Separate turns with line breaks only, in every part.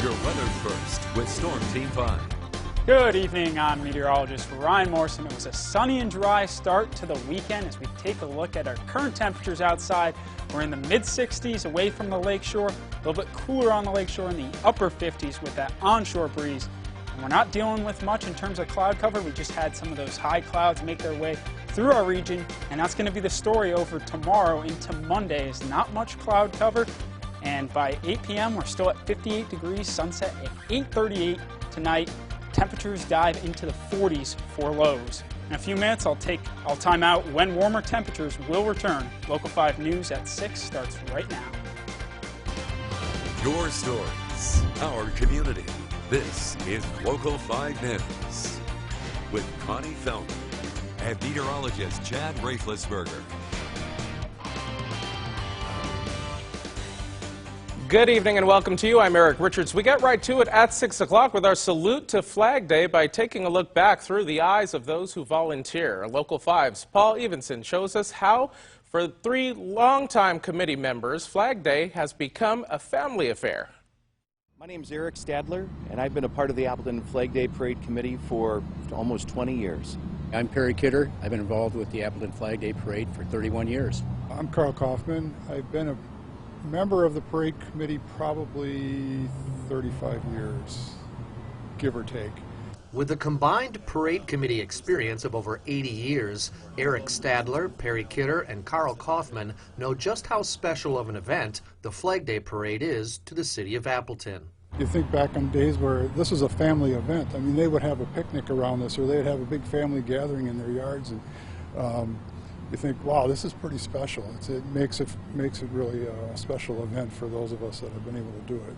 Your weather first with Storm Team 5.
Good evening, I'm meteorologist Ryan Morrison. It was a sunny and dry start to the weekend. As we take a look at our current temperatures outside, we're in the mid-60s away from the lakeshore, a little bit cooler on the lakeshore in the upper 50s with that onshore breeze. And we're not dealing with much in terms of cloud cover. We just had some of those high clouds make their way through our region, and that's going to be the story over tomorrow into Monday. Is not much cloud cover, and by 8 p.m. we're still at 58 degrees, sunset at 8:38 tonight. Temperatures dive into the 40s for lows. In a few minutes, I'll time out when warmer temperatures will return. Local 5 News at 6 starts right now.
Your stories, our community. This is Local 5 News with Connie Feldman and meteorologist Chad Raeflisberger.
Good evening and welcome to you. I'm Eric Richards. We get right to it at 6 o'clock with our salute to Flag Day by taking a look back through the eyes of those who volunteer. Local 5's Paul Evenson shows us how, for 3 longtime committee members, Flag Day has become a family affair.
My name is Eric Stadler, and I've been a part of the Appleton Flag Day Parade Committee for almost 20 years.
I'm Perry Kidder. I've been involved with the Appleton Flag Day Parade for 31 years.
I'm Carl Kaufman. I've been a member of the parade committee probably 35 years, give or take.
With a combined parade committee experience of over 80 years, Eric Stadler, Perry Kidder, and Carl Kaufman know just how special of an event the Flag Day Parade is to the city of Appleton.
You think back on days where this was a family event. I mean, they would have a picnic around this, or they'd have a big family gathering in their yards, and you think, wow, this is pretty special. It makes it really a special event for those of us that have been able to do it.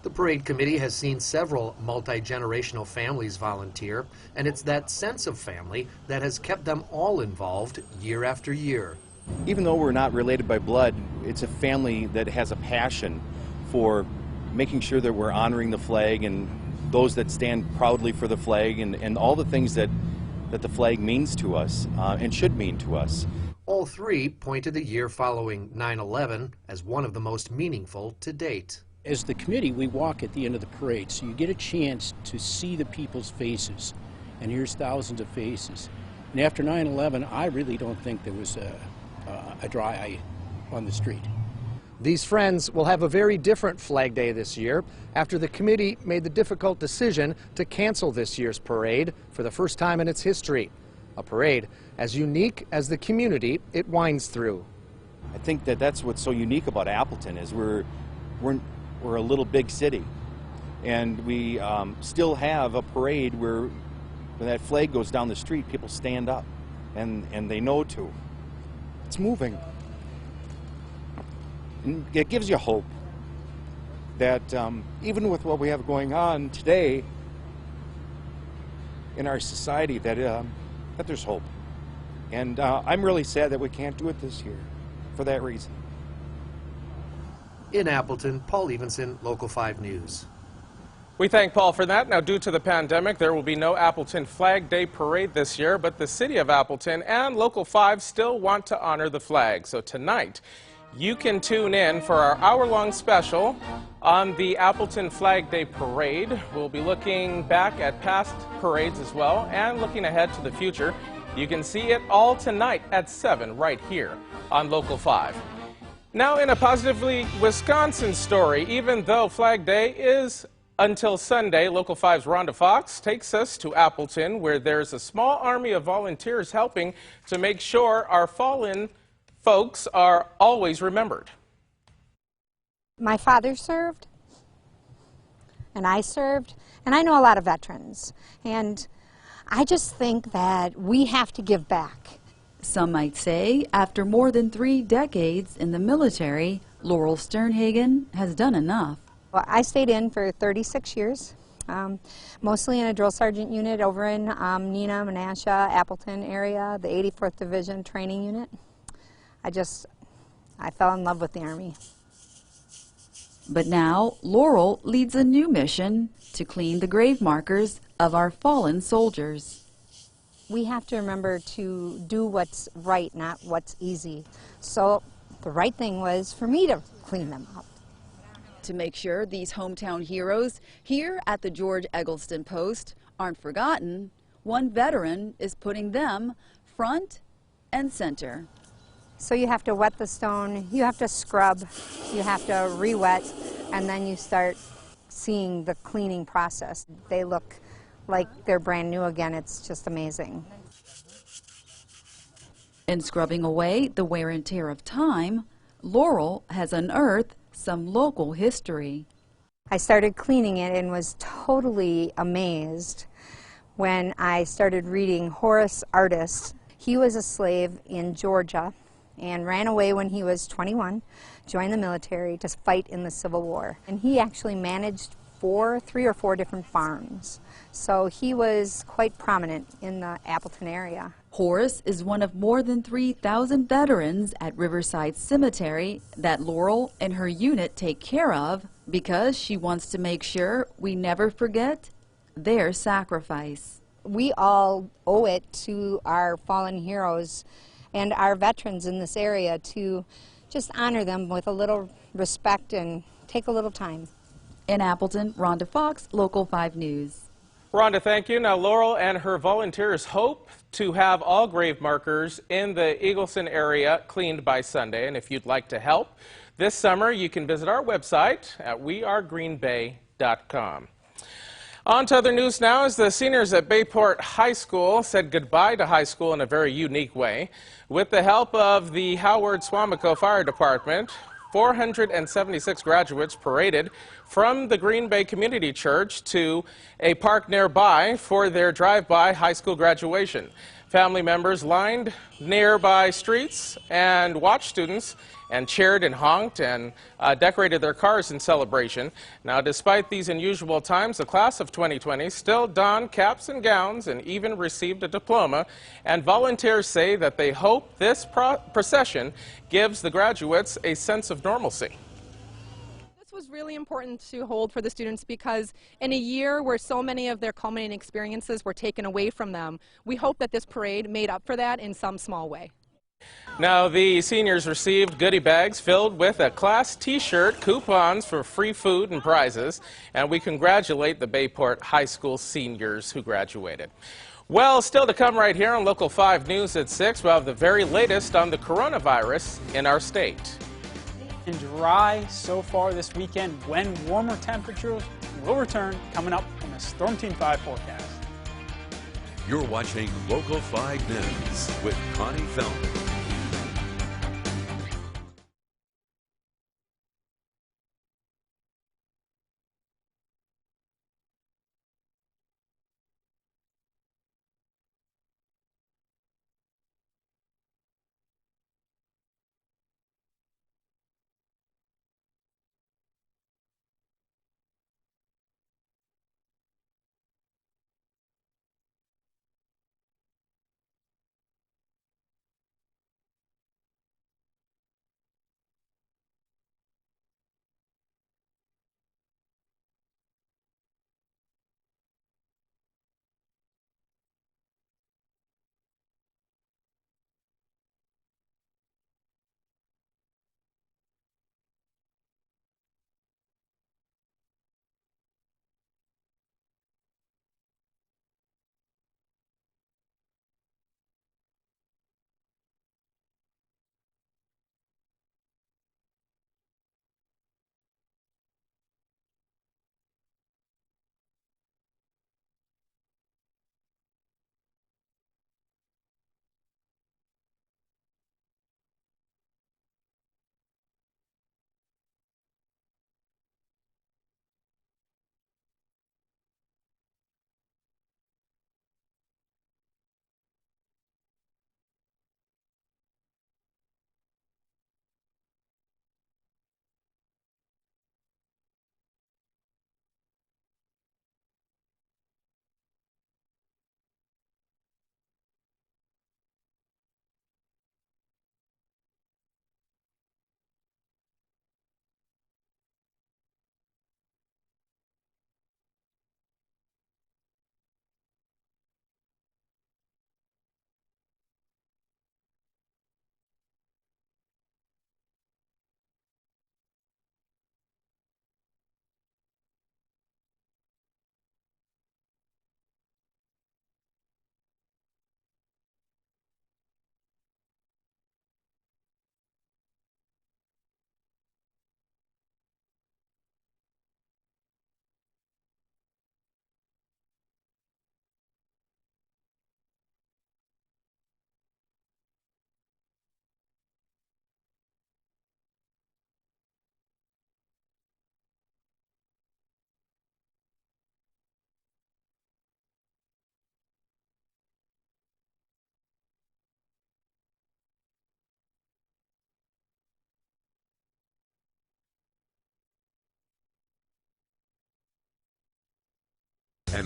The parade committee has seen several multi-generational families volunteer, and it's that sense of family that has kept them all involved year after year.
Even though we're not related by blood, it's a family that has a passion for making sure that we're honoring the flag and those that stand proudly for the flag and all the things that the flag means to us and should mean to us.
All 3 point to the year following 9/11 as one of the most meaningful to date.
As the committee, we walk at the end of the parade, so you get a chance to see the people's faces, and here's thousands of faces. And after 9/11, I really don't think there was a dry eye on the street.
These friends will have a very different Flag Day this year after the committee made the difficult decision to cancel this year's parade for the first time in its history. A parade as unique as the community it winds through.
I think that that's what's so unique about Appleton is we're a little big city, and we still have a parade where when that flag goes down the street, people stand up and they know to. It's moving. And it gives you hope that even with what we have going on today in our society, that there's hope. And I'm really sad that we can't do it this year for that reason.
In Appleton, Paul Evenson, Local 5 News.
We thank Paul for that. Now, due to the pandemic, there will be no Appleton Flag Day Parade this year, but the city of Appleton and Local 5 still want to honor the flag. So tonight, you can tune in for our hour-long special on the Appleton Flag Day Parade. We'll be looking back at past parades as well and looking ahead to the future. You can see it all tonight at 7 right here on Local 5. Now, in a positively Wisconsin story, even though Flag Day is until Sunday, Local 5's Rhonda Fox takes us to Appleton, where there's a small army of volunteers helping to make sure our fallen folks are always remembered.
My father served, and I served, and I know a lot of veterans, and I just think that we have to give back.
Some might say, after more than 3 decades in the military, Laurel Sternhagen has done enough.
Well, I stayed in for 36 years, mostly in a drill sergeant unit over in Neenah, Menasha, Appleton area, the 84th Division Training Unit. I fell in love with the Army.
But now, Laurel leads a new mission to clean the grave markers of our fallen soldiers.
We have to remember to do what's right, not what's easy. So the right thing was for me to clean them up.
To make sure these hometown heroes here at the George Eggleston Post aren't forgotten, one veteran is putting them front and center.
So you have to wet the stone, you have to scrub, you have to re-wet, and then you start seeing the cleaning process. They look like they're brand new again. It's just amazing.
In scrubbing away the wear and tear of time, Laurel has unearthed some local history.
I started cleaning it and was totally amazed when I started reading Horace Artist. He was a slave in Georgia and ran away when he was 21, joined the military to fight in the Civil War. And he actually managed three or four different farms. So he was quite prominent in the Appleton area.
Horace is one of more than 3,000 veterans at Riverside Cemetery that Laurel and her unit take care of because she wants to make sure we never forget their sacrifice.
We all owe it to our fallen heroes and our veterans in this area to just honor them with a little respect and take a little time.
In Appleton, Rhonda Fox, Local 5 News.
Rhonda, thank you. Now, Laurel and her volunteers hope to have all grave markers in the Eagleson area cleaned by Sunday. And if you'd like to help this summer, you can visit our website at wearegreenbay.com. On to other news now, as the seniors at Bayport High School said goodbye to high school in a very unique way. With the help of the Howard Swamico Fire Department, 476 graduates paraded from the Green Bay Community Church to a park nearby for their drive-by high school graduation. Family members lined nearby streets and watched students and cheered and honked and decorated their cars in celebration. Now, despite these unusual times, the class of 2020 still donned caps and gowns and even received a diploma. And volunteers say that they hope this procession gives the graduates a sense of normalcy.
This was really important to hold for the students because in a year where so many of their culminating experiences were taken away from them, we hope that this parade made up for that in some small way.
Now, the seniors received goodie bags filled with a class t-shirt, coupons for free food and prizes, and we congratulate the Bayport High School seniors who graduated. Well, still to come right here on Local 5 News at 6, we'll have the very latest on the coronavirus in our state.
And dry so far this weekend when warmer temperatures will return, coming up in the Storm Team 5 forecast.
You're watching Local 5 News with Connie Feldman.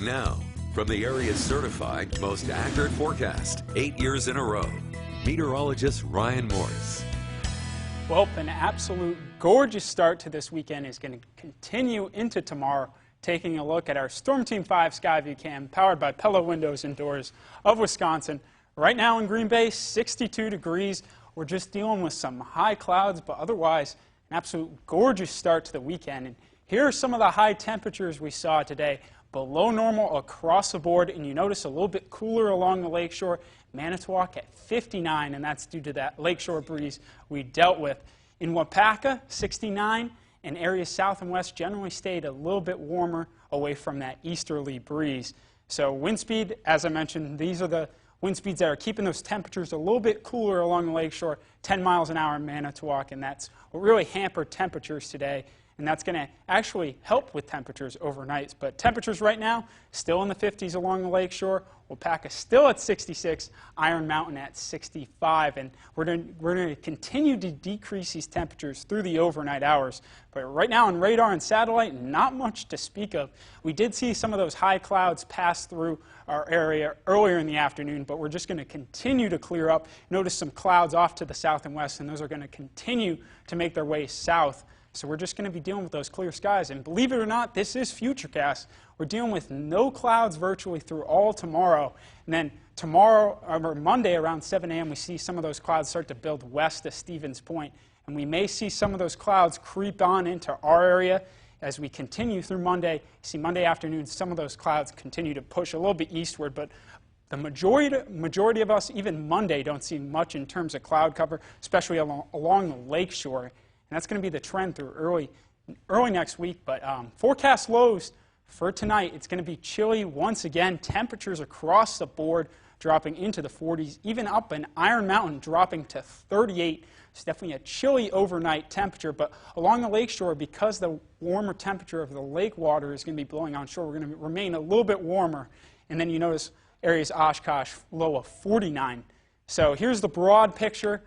And now, from the area's certified most accurate forecast, 8 years in a row, meteorologist Ryan Morse.
Well, an absolute gorgeous start to this weekend is going to continue into tomorrow, taking a look at our Storm Team 5 Skyview Cam powered by Pella Windows and Doors of Wisconsin. Right now in Green Bay, 62 degrees. We're just dealing with some high clouds, but otherwise an absolute gorgeous start to the weekend. And here are some of the high temperatures we saw today. Below normal across the board, and you notice a little bit cooler along the lakeshore. Manitowoc at 59, and that's due to that lakeshore breeze we dealt with. In Wapaka, 69, and areas south and west generally stayed a little bit warmer away from that easterly breeze. So wind speed, as I mentioned, these are the wind speeds that are keeping those temperatures a little bit cooler along the lakeshore, 10 miles an hour in Manitowoc, and that's what really hampered temperatures today. And that's going to actually help with temperatures overnight. But temperatures right now, still in the 50s along the lakeshore. Wapaka still at 66, Iron Mountain at 65. And we're going to continue to decrease these temperatures through the overnight hours. But right now on radar and satellite, not much to speak of. We did see some of those high clouds pass through our area earlier in the afternoon, but we're just going to continue to clear up. Notice some clouds off to the south and west, and those are going to continue to make their way south. So we're just going to be dealing with those clear skies. And believe it or not, this is FUTURECAST. We're dealing with no clouds virtually through all tomorrow. And then tomorrow, or Monday around 7 a.m., we see some of those clouds start to build west of Stevens Point. And we may see some of those clouds creep on into our area as we continue through Monday. You see Monday afternoon, some of those clouds continue to push a little bit eastward. But the majority of us, even Monday, don't see much in terms of cloud cover, especially along the lakeshore. And that's going to be the trend through early next week. But forecast lows for tonight, it's going to be chilly once again. Temperatures across the board dropping into the 40s, even up in Iron Mountain dropping to 38. It's definitely a chilly overnight temperature. But along the lakeshore, because the warmer temperature of the lake water is going to be blowing on shore, we're going to remain a little bit warmer. And then you notice areas Oshkosh, low of 49. So here's the broad picture.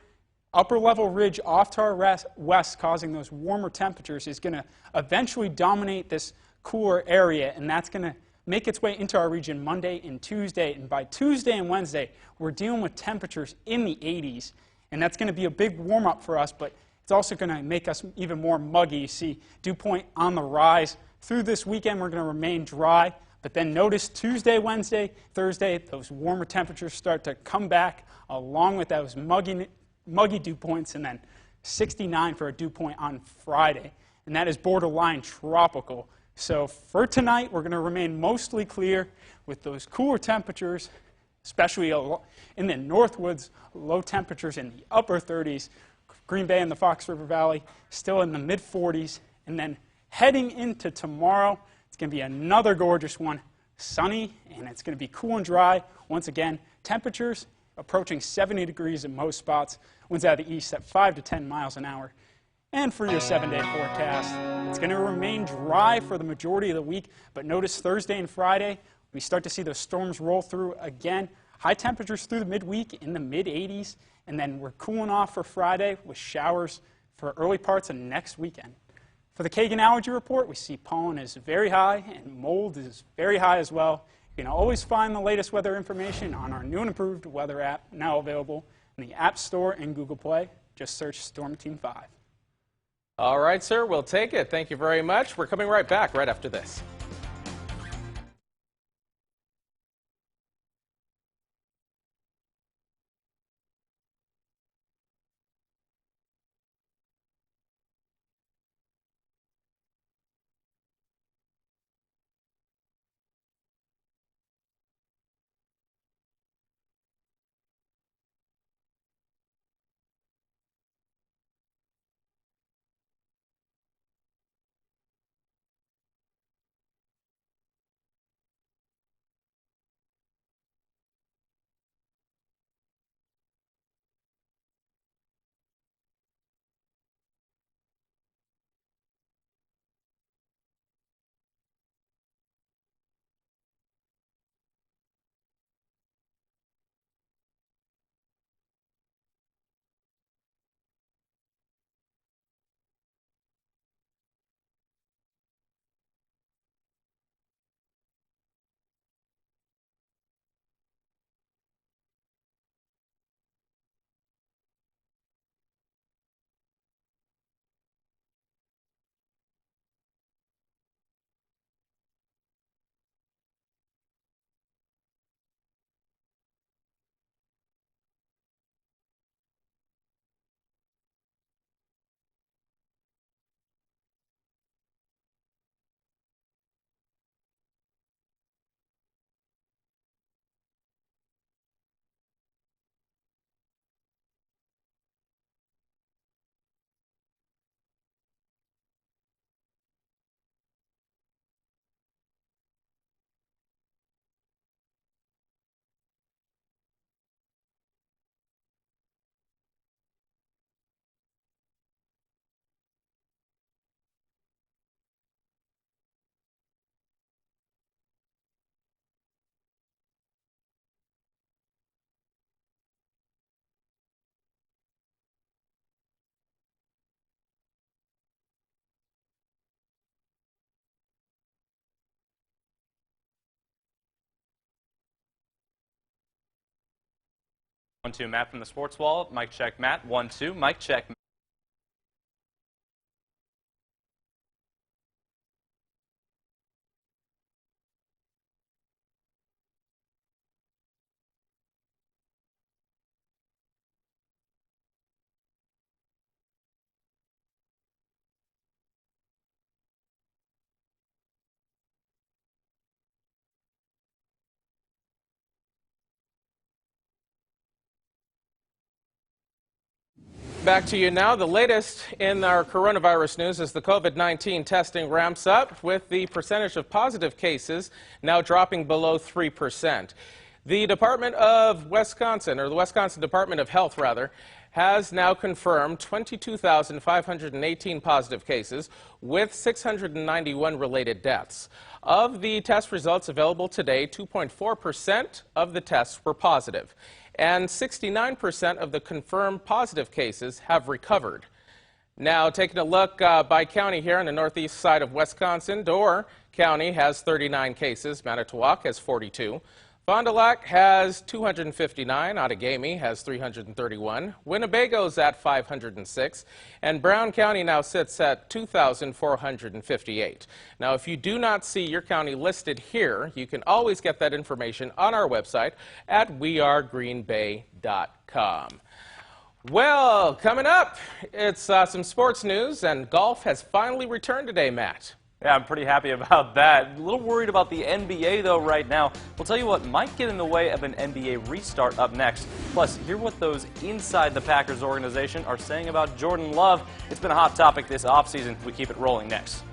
Upper level ridge off to our west causing those warmer temperatures is going to eventually dominate this cooler area, and that's going to make its way into our region Monday and Tuesday. And by Tuesday and Wednesday, we're dealing with temperatures in the 80s, and that's going to be a big warm-up for us, but it's also going to make us even more muggy. You see dew point on the rise. Through this weekend, we're going to remain dry, but then notice Tuesday, Wednesday, Thursday, those warmer temperatures start to come back along with those muggy dew points, and then 69 for a dew point on Friday. And that is borderline tropical. So for tonight, we're going to remain mostly clear with those cooler temperatures, especially in the Northwoods, low temperatures in the upper 30s. Green Bay and the Fox River Valley still in the mid 40s. And then heading into tomorrow, it's going to be another gorgeous one, sunny, and it's going to be cool and dry. Once again, temperatures approaching 70 degrees in most spots. Winds out of the east at 5 to 10 miles an hour. And for your 7-day forecast, it's going to remain dry for the majority of the week. But notice Thursday and Friday, we start to see those storms roll through again. High temperatures through the midweek in the mid-80s. And then we're cooling off for Friday with showers for early parts of next weekend. For the Kagen Allergy report, we see pollen is very high and mold is very high as well. You can always find the latest weather information on our new and improved weather app, now available in the App Store and Google Play. Just search Storm Team 5.
All right, sir, we'll take it. Thank you very much. We're coming right back right after this.
1-2, Matt from the Sports Wall. Mic check, Matt. 1-2, mic check.
Back to you now. The latest in our coronavirus news is the COVID-19 testing ramps up, with the percentage of positive cases now dropping below 3%. The Department of Wisconsin, or the Wisconsin Department of Health, rather, has now confirmed 22,518 positive cases with 691 related deaths. Of the test results available today, 2.4% of the tests were positive, and 69% of the confirmed positive cases have recovered. Now, taking a look by county here on the northeast side of Wisconsin, Door County has 39 cases, Manitowoc has 42. Fond du Lac has 259, Outagamie has 331, Winnebago's at 506, and Brown County now sits at 2,458. Now, if you do not see your county listed here, you can always get that information on our website at wearegreenbay.com. Well, coming up, it's some sports news, and golf has finally returned today, Matt.
Yeah, I'm pretty happy about that. A little worried about the NBA, though, right now. We'll tell you what might get in the way of an NBA restart up next. Plus, hear what those inside the Packers organization are saying about Jordan Love. It's been a hot topic this offseason. We keep it rolling next.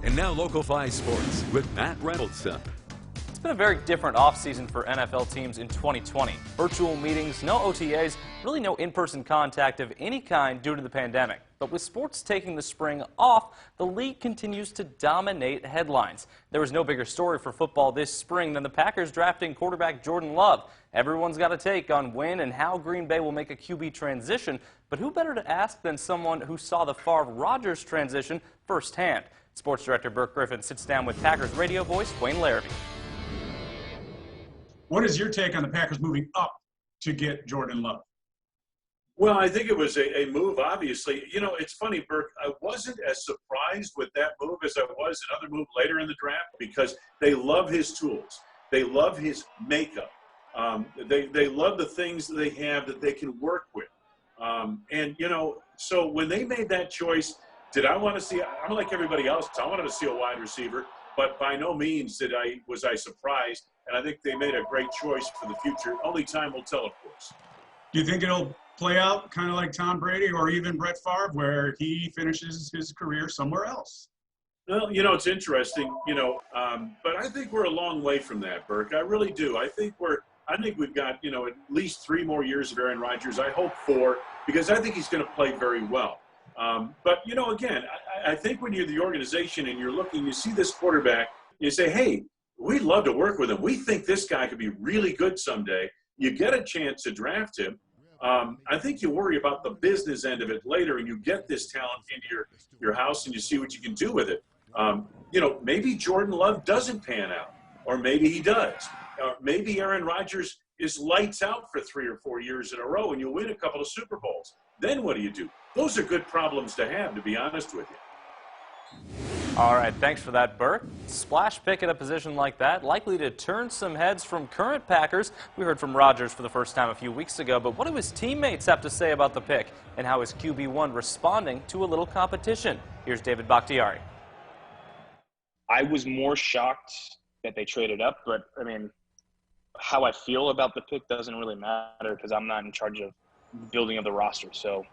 And now Local 5 Sports with Matt Reynolds.
It's been a very different offseason for NFL teams in 2020. Virtual meetings, no OTAs, really no in-person contact of any kind due to the pandemic. But with sports taking the spring off, the league continues to dominate headlines. There was no bigger story for football this spring than the Packers drafting quarterback Jordan Love. Everyone's got a take on when and how Green Bay will make a QB transition, but who better to ask than someone who saw the Favre-Rodgers transition firsthand? Sports director Burke Griffin sits down with Packers radio voice Wayne Larrabee.
What is your take on the Packers moving up to get Jordan Love?
Well, I think it was a move, obviously. You know, it's funny, Burke, I wasn't as surprised with that move as I was another move later in the draft because they love his tools. They love his makeup. They love the things that they have that they can work with. And, you know, so when they made that choice, did I want to see – I'm like everybody else. I wanted to see a wide receiver, but by no means was I surprised. And I think they made a great choice for the future. Only time will tell, of course.
Do you think it'll play out kind of like Tom Brady or even Brett Favre, where he finishes his career somewhere else?
Well, you know, it's interesting, you know, but I think we're a long way from that, Burke. I really do. I think we've got, you know, at least 3 more years of Aaron Rodgers. I hope 4, because I think he's going to play very well. But, you know, again, I think when you're the organization and you're looking, you see this quarterback, you say, hey, we'd love to work with him. We think this guy could be really good someday. You get a chance to draft him. I think you worry about the business end of it later, and you get this talent into your house and you see what you can do with it. You know, maybe Jordan Love doesn't pan out, or maybe he does. Maybe Aaron Rodgers is lights out for 3 or 4 years in a row and you win a couple of Super Bowls. Then what do? Those are good problems to have, to be honest with you.
All right, thanks for that, Burke. Splash pick at a position like that, likely to turn some heads from current Packers. We heard from Rodgers for the first time a few weeks ago, but what do his teammates have to say about the pick and how is QB1 responding to a little competition? Here's David Bakhtiari.
I was more shocked that they traded up, but I mean, how I feel about the pick doesn't really matter because I'm not in charge of building of the roster. So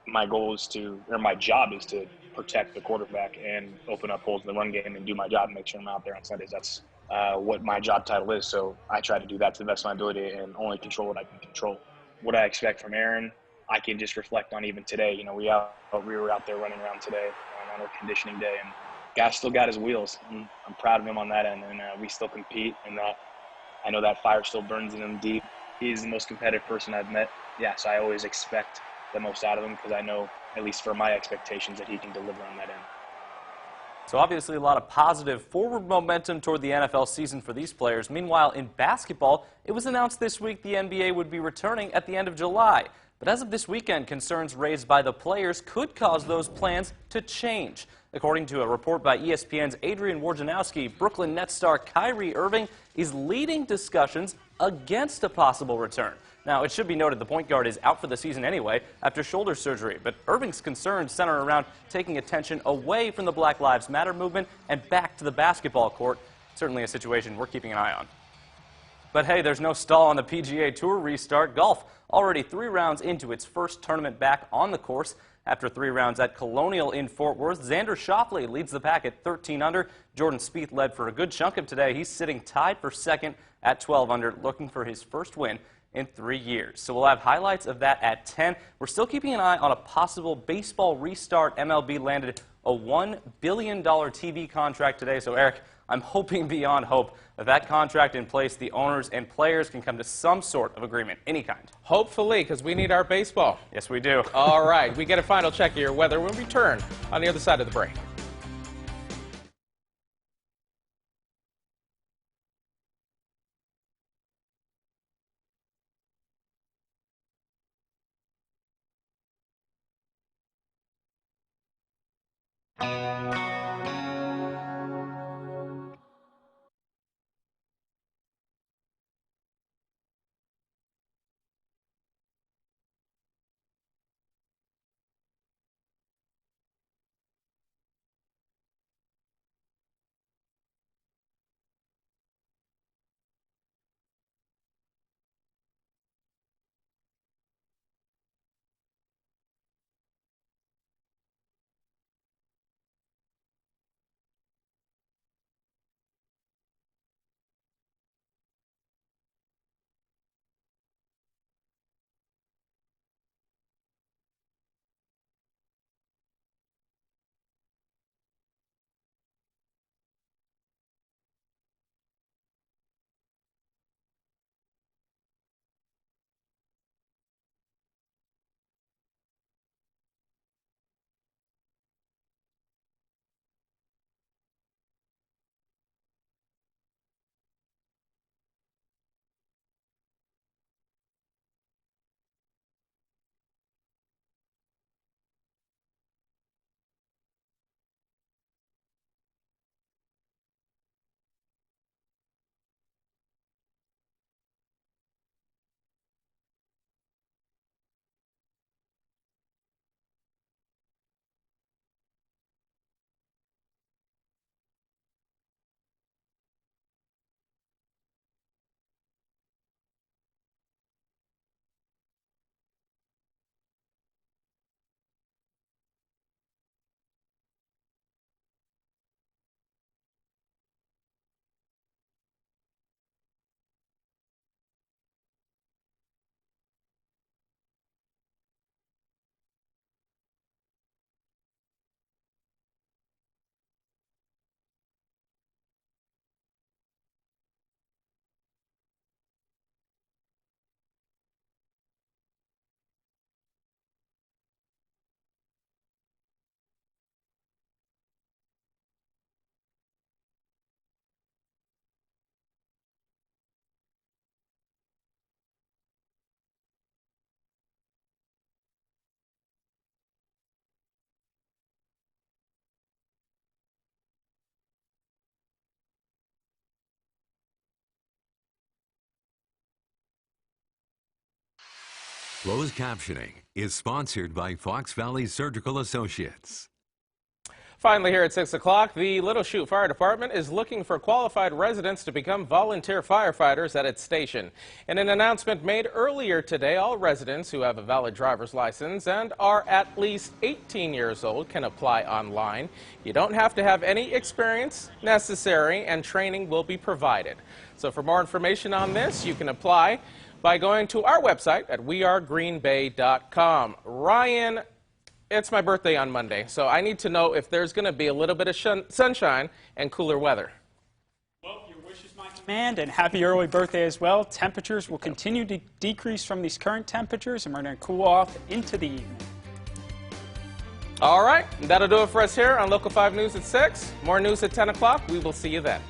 my goal is my job is to protect the quarterback and open up holes in the run game and do my job and make sure I'm out there on Sundays. That's what my job title is. So I try to do that to the best of my ability and only control what I can control. What I expect from Aaron, I can just reflect on even today. You know, we were out there running around today on our conditioning day, and guy still got his wheels. I'm proud of him on that end, and we still compete, and I know that fire still burns in him deep. He's the most competitive person I've met. Yeah, so I always expect the most out of him because I know, at least for my expectations, that he can deliver on that end.
So obviously a lot of positive forward momentum toward the NFL season for these players. Meanwhile, in basketball, it was announced this week the NBA would be returning at the end of July. But as of this weekend, concerns raised by the players could cause those plans to change. According to a report by ESPN's Adrian Wojnarowski, Brooklyn Nets star Kyrie Irving is leading discussions against a possible return. Now, it should be noted the point guard is out for the season anyway after shoulder surgery, but Irving's concerns center around taking attention away from the Black Lives Matter movement and back to the basketball court. Certainly a situation we're keeping an eye on. But hey, there's no stall on the PGA Tour restart. Golf already 3 rounds into its first tournament back on the course. After 3 rounds at Colonial in Fort Worth, Xander Schauffele leads the pack at 13 under. Jordan Spieth led for a good chunk of today. He's sitting tied for second at 12 under, looking for his first win in 3 years. So we'll have highlights of that at 10. We're still keeping an eye on a possible baseball restart. MLB landed a $1 billion TV contract today. So, Eric, I'm hoping beyond hope that contract in place, the owners and players can come to some sort of agreement, any kind.
Hopefully, because we need our baseball.
Yes, we do.
All right, we get a final check of your weather when we return on the other side of the break.
Closed captioning is sponsored by Fox Valley Surgical Associates.
Finally, here at 6 o'clock, the Little Chute Fire Department is looking for qualified residents to become volunteer firefighters at its station. In an announcement made earlier today, all residents who have a valid driver's license and are at least 18 years old can apply online. You don't have to have any experience necessary, and training will be provided. So for more information on this, you can apply by going to our website at wearegreenbay.com. Ryan, it's my birthday on Monday, so I need to know if there's going to be a little bit of sunshine and cooler weather.
Well, your wish is my command, and happy early birthday as well. Temperatures will continue to decrease from these current temperatures, and we're going to cool off into the evening.
All right, that'll do it for us here on Local 5 News at 6. More news at 10 o'clock. We will see you then.